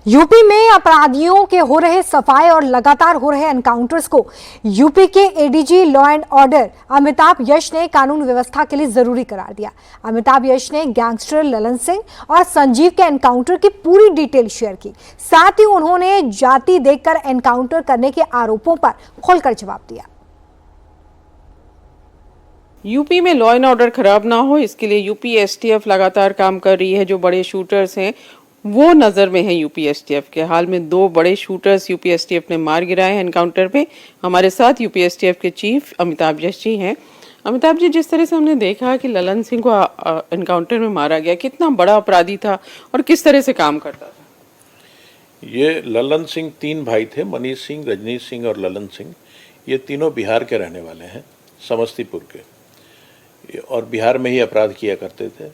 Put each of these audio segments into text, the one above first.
UP में अपराधियों के हो रहे सफाए और लगातार हो रहे एनकाउंटर्स को यूपी के ADG law and order Amitabh Yash ने कानून व्यवस्था के लिए जरूरी करार दिया। अमिताभ यश ने गैंगस्टर ललन सिंह और संजीव के एनकाउंटर की पूरी डिटेल शेयर की। साथ ही उन्होंने जाति देखकर एनकाउंटर करने के आरोपों पर खुलकर जवाब दिया। यूपी में लॉ एंड ऑर्डर खराब ना हो, इसके लिए यूपी एसटीएफ लगातार काम कर रही है। जो बड़े शूटर्स हैं वो नजर में है यूपी एसटीएफ के। हाल में 2 बड़े शूटर्स यूपी एसटीएफ ने मार गिराए हैं एनकाउंटर पे। हमारे साथ यूपी एसटीएफ के चीफ अमिताभ यश जी हैं। अमिताभ जी, जिस तरह से हमने देखा कि ललन सिंह को एनकाउंटर में मारा गया, कितना बड़ा अपराधी था और किस तरह से काम करता था? ये ललन सिंह 3 भाई थे, मनीष सिंह, रजनीश सिंह और ललन सिंह। ये तीनों बिहार के रहने वाले हैं, समस्तीपुर के, और बिहार में ही अपराध किया करते थे।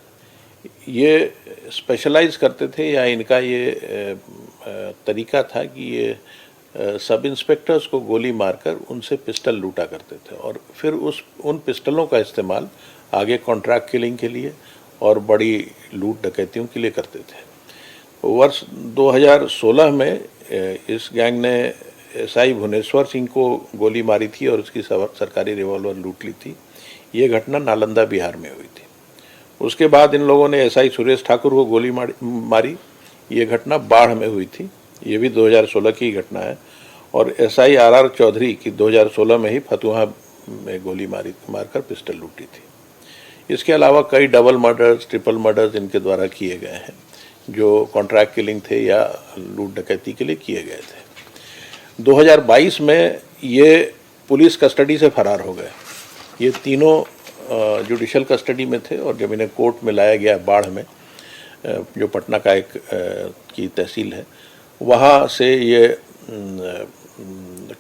ये स्पेशलाइज करते थे, या इनका ये तरीका था कि ये सब इंस्पेक्टर्स को गोली मारकर उनसे पिस्टल लूटा करते थे, और फिर उन पिस्टलों का इस्तेमाल आगे कॉन्ट्रैक्ट किलिंग के लिए और बड़ी लूट डकैतियों के लिए करते थे। वर्ष 2016 में इस गैंग ने एसआई भुवनेश्वर सिंह को गोली मारी थी और उसकी सरकारी रिवॉल्वर लूट ली थी। ये घटना नालंदा बिहार में हुई थी। उसके बाद इन लोगों ने एसआई सुरेश ठाकुर को गोली मारी। ये घटना बाढ़ में हुई थी, ये भी 2016 की घटना है। और एसआई आरआर चौधरी की 2016 में ही फतुहा में गोली मारकर पिस्टल लूटी थी। इसके अलावा कई डबल मर्डर्स, ट्रिपल मर्डर्स इनके द्वारा किए गए हैं, जो कॉन्ट्रैक्ट किलिंग थे या लूट डकैती के लिए किए गए थे। 2022 में ये पुलिस कस्टडी से फरार हो गए। ये तीनों जुडिशल कस्टडी में थे, और जब इन्हें कोर्ट में लाया गया बाढ़ में, जो पटना का एक की तहसील है, वहाँ से ये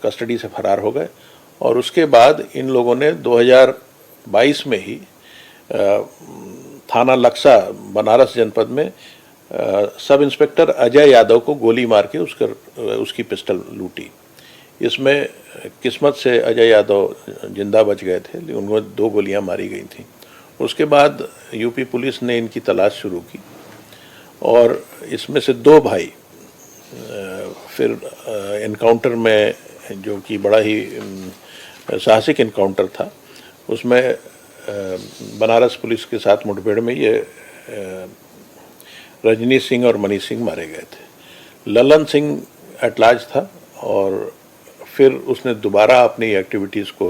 कस्टडी से फरार हो गए। और उसके बाद इन लोगों ने 2022 में ही थाना लक्सा बनारस जनपद में सब इंस्पेक्टर अजय यादव को गोली मार के उसकी पिस्टल लूटी। इसमें किस्मत से अजय यादव जिंदा बच गए थे, लेकिन उनको 2 गोलियां मारी गई थी। उसके बाद यूपी पुलिस ने इनकी तलाश शुरू की, और इसमें से 2 भाई फिर एनकाउंटर में, जो कि बड़ा ही साहसिक एनकाउंटर था, उसमें बनारस पुलिस के साथ मुठभेड़ में ये रजनीश सिंह और मनीष सिंह मारे गए थे। ललन सिंह एट लार्ज था, और फिर उसने दोबारा अपनी एक्टिविटीज़ को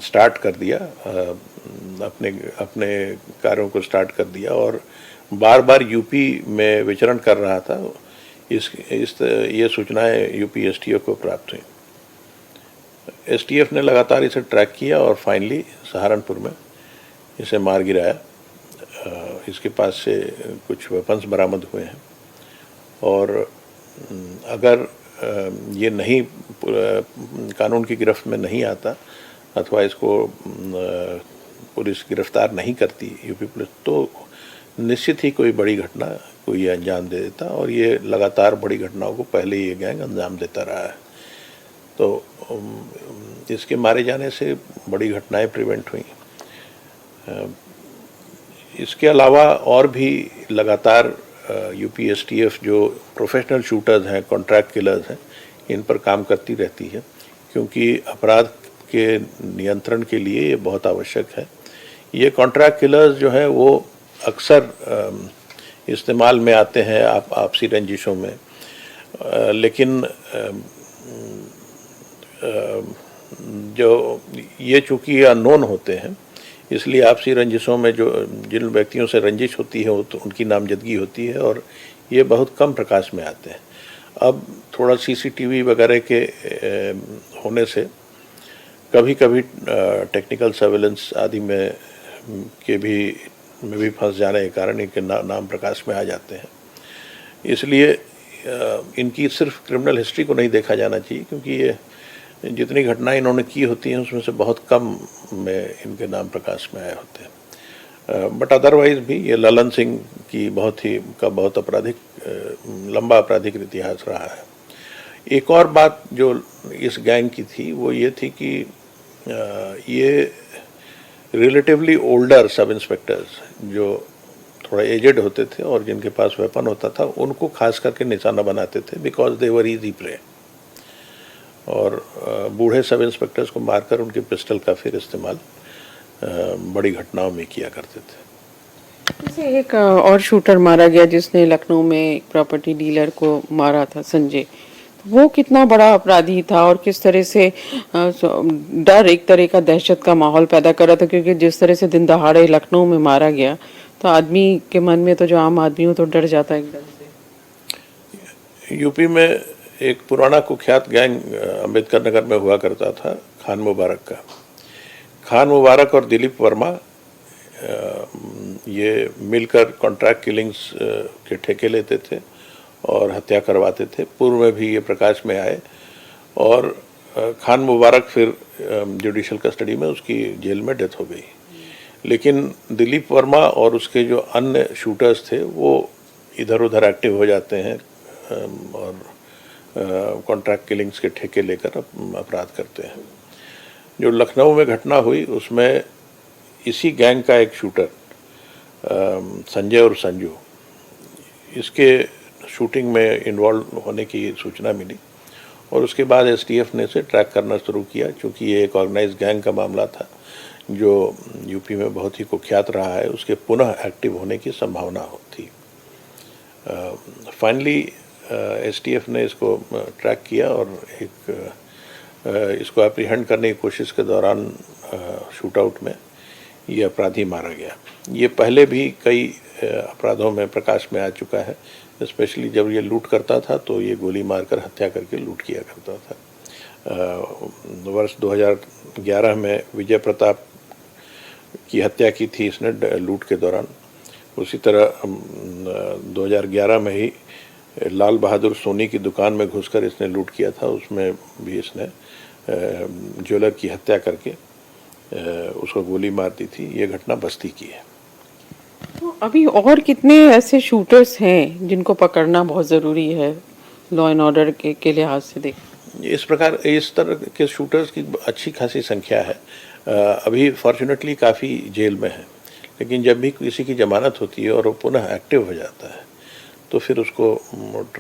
स्टार्ट कर दिया, अपने कार्यों को स्टार्ट कर दिया, और बार बार यूपी में विचरण कर रहा था। ये सूचनाएं यूपी एसटीएफ को प्राप्त हुई। एसटीएफ ने लगातार इसे ट्रैक किया और फाइनली सहारनपुर में इसे मार गिराया। इसके पास से कुछ वेपन्स बरामद हुए हैं, और अगर ये नहीं कानून की गिरफ्त में नहीं आता, अथवा इसको पुलिस गिरफ्तार नहीं करती यूपी पुलिस, तो निश्चित ही कोई बड़ी घटना कोई ये अंजाम दे देता। और ये लगातार बड़ी घटनाओं को पहले ये गैंग अंजाम देता रहा है। तो इसके मारे जाने से बड़ी घटनाएं प्रिवेंट हुई। इसके अलावा और भी लगातार यूपी एसटीएफ जो प्रोफेशनल शूटर्स हैं, कॉन्ट्रैक्ट किलर्स हैं, इन पर काम करती रहती है, क्योंकि अपराध के नियंत्रण के लिए ये बहुत आवश्यक है। ये कॉन्ट्रैक्ट किलर्स जो हैं वो अक्सर इस्तेमाल में आते हैं आपसी रंजिशों में, लेकिन जो ये चूँकि अननोन होते हैं, इसलिए आपसी रंजिशों में जो जिन व्यक्तियों से रंजिश होती है, वो तो उनकी नामजदगी होती है, और ये बहुत कम प्रकाश में आते हैं। अब थोड़ा सीसीटीवी वगैरह के होने से कभी कभी टेक्निकल सर्वेलेंस आदि में भी फंस जाने के कारण इनके नाम प्रकाश में आ जाते हैं। इसलिए इनकी सिर्फ क्रिमिनल हिस्ट्री को नहीं देखा जाना चाहिए, क्योंकि ये जितनी घटनाएं इन्होंने की होती हैं उसमें से बहुत कम में इनके नाम प्रकाश में आए होते हैं। बट अदरवाइज भी ये ललन सिंह की बहुत लंबा आपराधिक इतिहास रहा है। एक और बात जो इस गैंग की थी वो ये थी कि ये रिलेटिवली ओल्डर सब इंस्पेक्टर्स, जो थोड़ा एजेड होते थे और जिनके पास वेपन होता था उनको खास करके निशाना बनाते थे, because they were easy prey. और बूढ़े सब इंस्पेक्टर्स को मारकर उनके पिस्टल का फिर इस्तेमाल बड़ी घटनाओं में किया करते थे। जैसे एक और शूटर मारा गया जिसने लखनऊ में एक प्रॉपर्टी डीलर को मारा था, संजय, वो कितना बड़ा अपराधी था और किस तरह से डर, एक तरह का दहशत का माहौल पैदा कर रहा था, क्योंकि जिस तरह से दिन दहाड़े लखनऊ में मारा गया तो आदमी के मन में, तो जो आम आदमी हो, तो डर जाता है एकदम से। यूपी में एक पुराना कुख्यात गैंग अम्बेडकर नगर में हुआ करता था, खान मुबारक का। खान मुबारक और दिलीप वर्मा ये मिलकर कॉन्ट्रैक्ट किलिंग्स के ठेके लेते थे और हत्या करवाते थे। पूर्व में भी ये प्रकाश में आए और खान मुबारक फिर जुडिशल कस्टडी में, उसकी जेल में डेथ हो गई। लेकिन दिलीप वर्मा और उसके जो अन्य शूटर्स थे वो इधर उधर एक्टिव हो जाते हैं और कॉन्ट्रैक्ट किलिंग्स के ठेके लेकर अपराध करते हैं। जो लखनऊ में घटना हुई उसमें इसी गैंग का एक शूटर संजय और संजू, इसके शूटिंग में इन्वॉल्व होने की सूचना मिली और उसके बाद एसटीएफ ने इसे ट्रैक करना शुरू किया। क्योंकि ये एक ऑर्गेनाइज्ड गैंग का मामला था जो यूपी में बहुत ही कुख्यात रहा है, उसके पुनः एक्टिव होने की संभावना थी। फाइनली एसटीएफ ने इसको ट्रैक किया और इसको एप्रीहेंड करने की कोशिश के दौरान शूट आउट में ये अपराधी मारा गया। ये पहले भी कई अपराधों में प्रकाश में आ चुका है, स्पेशली जब ये लूट करता था तो ये गोली मारकर हत्या करके लूट किया करता था। वर्ष 2011 में विजय प्रताप की हत्या की थी इसने लूट के दौरान। उसी तरह 2011 में ही लाल बहादुर सोनी की दुकान में घुसकर इसने लूट किया था, उसमें भी इसने ज्वेलर की हत्या करके उसको गोली मार दी थी। ये घटना बस्ती की है। तो अभी और कितने ऐसे शूटर्स हैं जिनको पकड़ना बहुत ज़रूरी है लॉ एंड ऑर्डर के लिहाज से देख? इस तरह के शूटर्स की अच्छी खासी संख्या है। अभी फॉर्चुनेटली काफ़ी जेल में है, लेकिन जब भी किसी की जमानत होती है और वो पुनः एक्टिव हो जाता है तो फिर उसको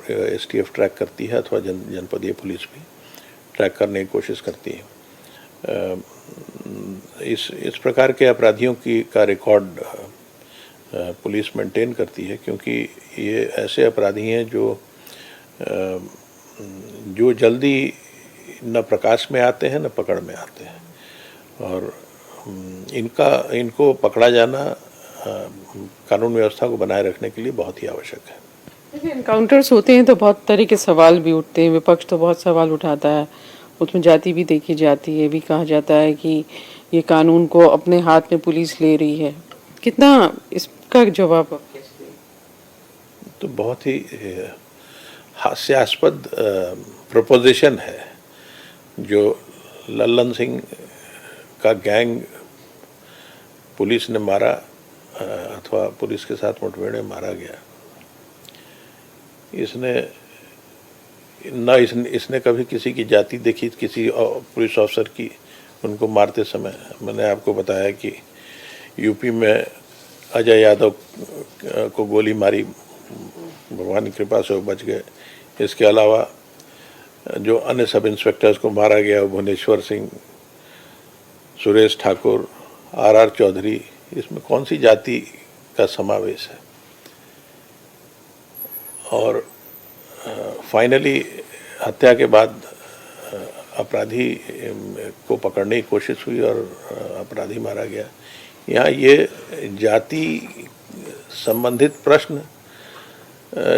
एसटीएफ ट्रैक करती है अथवा जनपदीय पुलिस भी ट्रैक करने की कोशिश करती है। इस प्रकार के अपराधियों का रिकॉर्ड पुलिस मेंटेन करती है, क्योंकि ये ऐसे अपराधी हैं जो जल्दी न प्रकाश में आते हैं न पकड़ में आते हैं, और इनको पकड़ा जाना कानून व्यवस्था को बनाए रखने के लिए बहुत ही आवश्यक है। एनकाउंटर्स होते हैं तो बहुत तरह के सवाल भी उठते हैं, विपक्ष तो बहुत सवाल उठाता है, उसमें जाति भी देखी जाती है, भी कहा जाता है कि ये कानून को अपने हाथ में पुलिस ले रही है। कितना इसका जवाब आप कैसे दें? तो बहुत ही हास्यास्पद प्रपोजिशन है जो लल्लन सिंह का गैंग पुलिस ने मारा अथवा पुलिस के साथ मुठभेड़ में मारा गया। इसने कभी किसी की जाति देखी, किसी पुलिस ऑफिसर की उनको मारते समय। मैंने आपको बताया कि यूपी में अजय यादव को गोली मारी, भगवान की कृपा से वो बच गए। इसके अलावा जो अन्य सब इंस्पेक्टर्स को मारा गया, भुवनेश्वर सिंह, सुरेश ठाकुर, आर चौधरी, इसमें कौन सी जाति का समावेश है? और फाइनली हत्या के बाद अपराधी को पकड़ने की कोशिश हुई और अपराधी मारा गया। यहाँ ये जाति संबंधित प्रश्न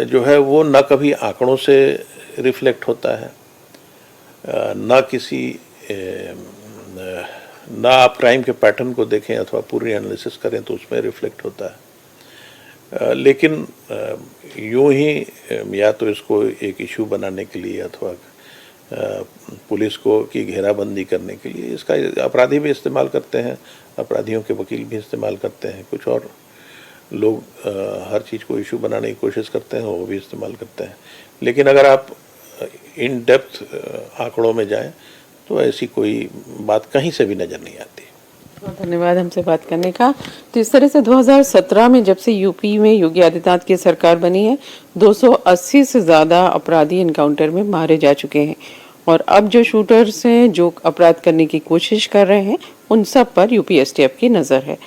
जो है वो न कभी आंकड़ों से रिफ्लेक्ट होता है, न आप क्राइम के पैटर्न को देखें अथवा पूरी एनालिसिस करें तो उसमें रिफ्लेक्ट होता है। लेकिन यूं ही या तो इसको एक इशू बनाने के लिए अथवा पुलिस को की घेराबंदी करने के लिए इसका अपराधी भी इस्तेमाल करते हैं, अपराधियों के वकील भी इस्तेमाल करते हैं, कुछ और लोग हर चीज़ को इशू बनाने की कोशिश करते हैं, वो भी इस्तेमाल करते हैं। लेकिन अगर आप इन डेप्थ आंकड़ों में जाएं तो ऐसी कोई बात कहीं से भी नज़र नहीं आती। बहुत धन्यवाद हमसे बात करने का। तो इस तरह से 2017 में जब से यूपी में योगी आदित्यनाथ की सरकार बनी है, 280 से ज्यादा अपराधी एनकाउंटर में मारे जा चुके हैं और अब जो शूटर्स हैं जो अपराध करने की कोशिश कर रहे हैं उन सब पर यूपी एसटीएफ की नजर है।